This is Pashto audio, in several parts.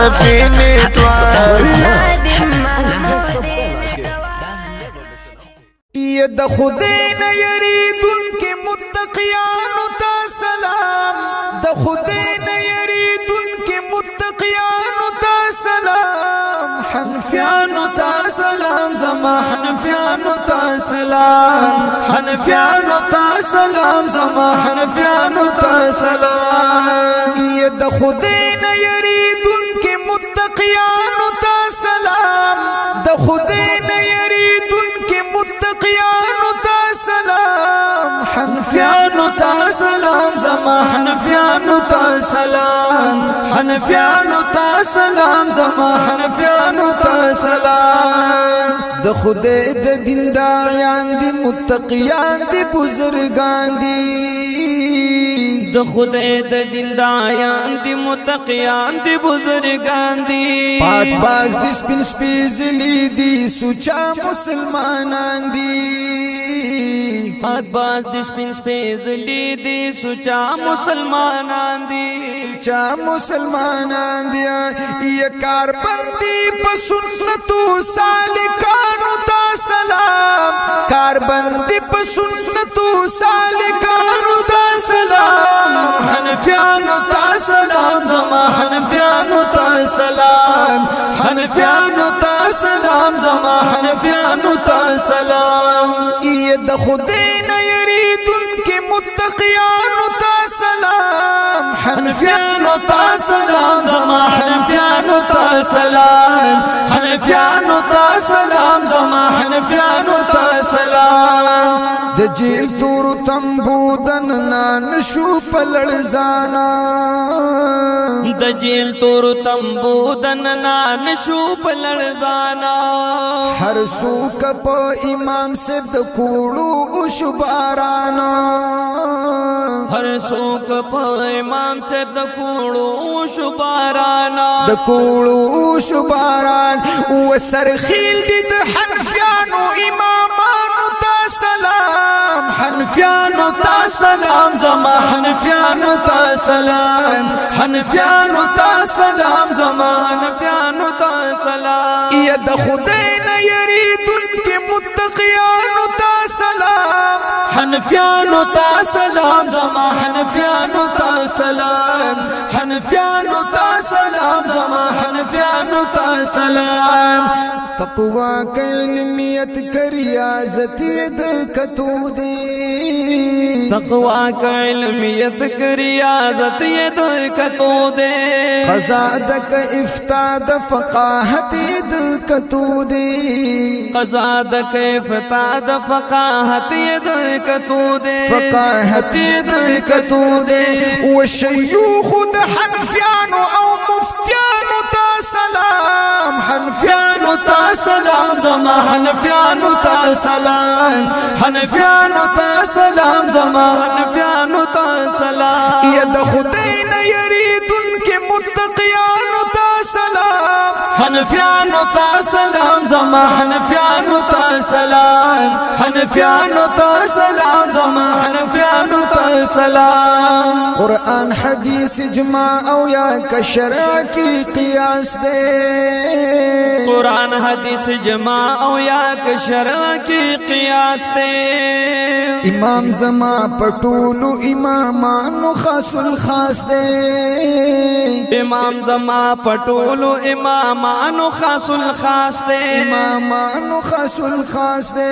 سفینه توان یہ د خدای نه یریدون کې متقیانو ته سلام د خدای نه یریدون کې متقیانو ته سلام حنفیانو ته سلام زما حنفیانو ته سلام حنفیانو ته سلام زما حنفیانو ته سلام یہ د خدای نه یریدون کې متقیانو ته سلام د خدای نه یریدون کې متقیانو ته سلام حنفیانو ته سلام زما حنفیانو ته سلام حنفیانو ته سلام زما حنفیانو ته سلام د خدای د دینداران دي متقیان دي بزرگان دي د خدای د دینداران دي متقیان دي بزرگان دي پاک باز دي سپین سپیزلی دي سوچا مسلمانان دي پاک باز دي سپین سپیزلی دي سوچا مسلمانان دي سوچا مسلمانان دي یہ کار بندی په سنتو سالکانو ته سلام کار بندی په سنتو سالکانو ته سلام حنفیانو ته سلام زما حنفیانو ته سلام حنفیانو ته سلام زما حنفیانو ته سلام یہ د خدای نه یریدون کې متقیانو ته سلام حنفیانو ته سلام زما حنفیانو ته سلام حنفیانو ته سلام زما حنفیانو ته سلام د جیل تور تنبو دننا نشو پلړزانا د جیل تور تنبو دننا نشو پلړزانا هر څوک په امام صاحب د کوړو او شبارانا هر څوک په امام صاحب د کوړو او شبارانا د کوړو او شباران او سرخیل دي د حنفیانو امامانو ته سلام حنفیانو ته سلام زما حنفیانو ته سلام حنفیانو ته سلام زما حنفیانو ته سلام یا د خدای نه یریدون کې متقیانو ته سلام حنفیانو ته سلام زما حنفیانو ته سلام حنفیانو ته سلام زما حنفیانو ته سلام تقوا کا علمیت کا ریاضت د کتو دے تقوا کا علمیت کا ریاضت د کتو دے قضا د افتاء د فقاهت د کتو دے قضا د افتاء د فقاهت د کتو دے فقاهت د کتو دے وشيوخ د حنفیانو او مفتیانو ته سلام حنفیانو ته سلام زما حنفیانو ته سلام حنفیانو ته سلام زما حنفیانو ته سلام یا د خدای نه یریدون کې متقیانو ته سلام حنفیانو ته سلام زما حنفیانو ته سلام حنفیانو ته سلام زما حنفیانو ته سلام قرآن حدیث اجماع او یا کشرع کی قیاس دے قرآن حدیث جماع او یا کشرع کی قیاس دے امام زما پټولو امامانو خاص الخاص دے امام زما پټولو امامانو خاص الخاص دے امامانو خاص الخاص دے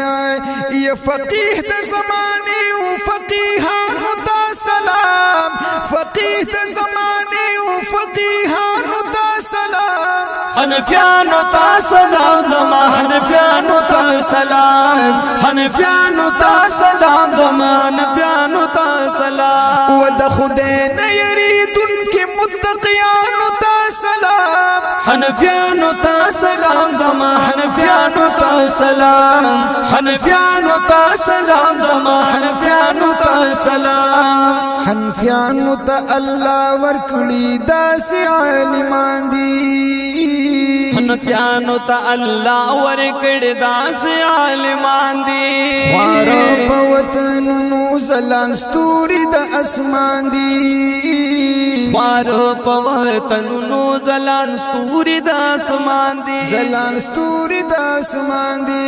یہ فقیه د زمانے او فقیهانو ته سلام فقیه د زمانے او فقیهانو ته سلام حنفیانو ته سلام زما حنفیانو ته سلام حنفیانو ته سلام زما حنفیانو ته سلام و د خدای نه یریدون کې متقیانو ته سلام حنفیانو ته سلام زما حنفیانو ته سلام حنفیانو ته سلام زما حنفیانو ته سلام حنفیانو ته الله ورکړي داسې عالمان دي حنفیانو ته الله ورکړي داسې عالمان دي خواره په وطنونو ځلان ستوري د اسمان دي خوار په وطنونو زلان ستوري د اسمان دي زلان ستوري د اسمان دي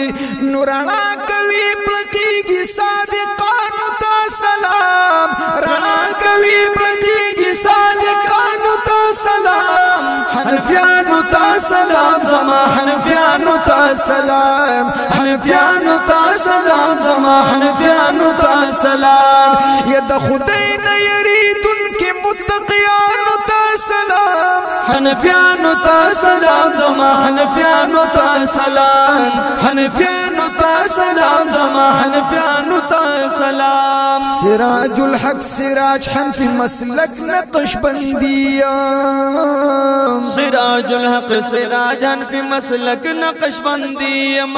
نورنا کوي پلکیږي صادقانو ته سلام رڼا کوي پلکیږي صادقانو ته سلام حنفیانو ته سلام زما حنفیانو ته سلام حنفیانو ته سلام زما حنفیانو ته سلام یا د خدای نه یریدونکي متقیانو ته سلام حنفیانو ته سلام زما حنفیانو ته سلام حنفیانو ته سلام زما حنفیانو ته سلام سراج الحق سراج حنفی مسلک نقشبندیام سراج الحق سراج حنفی مسلک نقشبندیام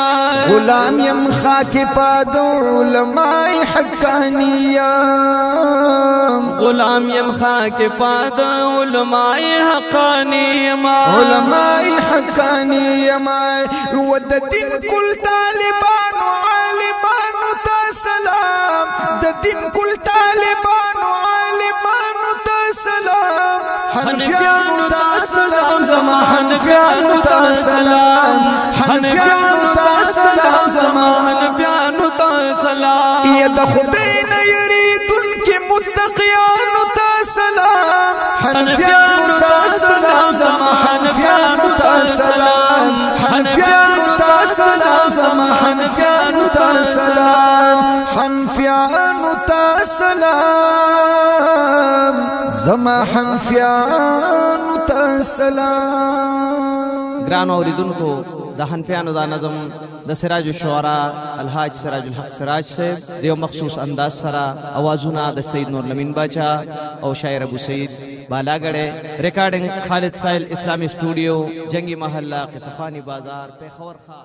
غلام یم خاک پاد علماء حقانیام غلام یم خاک پاد علماء حقانیام علماء حقانیام ود دین کل طالبانو عالمانو ته سلام د دین کل طالبانو عالمانو ته سلام حنفیانو ته سلام زما حنفیانو ته سلام حنفیانو ته سلام زما حنفیانو ته سلام یا د خدای نه یریدونکي متقیانو ته سلام حنفیانو ته سلام زما حنفیانو ته سلام حنفیانو ته سلام زما حنفیانو ته سلام حنفیانو ته سلام زما حنفیانو ته سلام ګران اوریدونکو د حنفیانو دا نظم د سراج الشعراء الحاج سراج الحق سراج صاحب دیو مخصوص انداز سره اوازونه د سید نور لمین باچا او شاعر ابو سعید بالاګړې ریکارډینګ خالد سائل اسلامی سټوډیو جنگی محله قصفانی بازار پیښور خا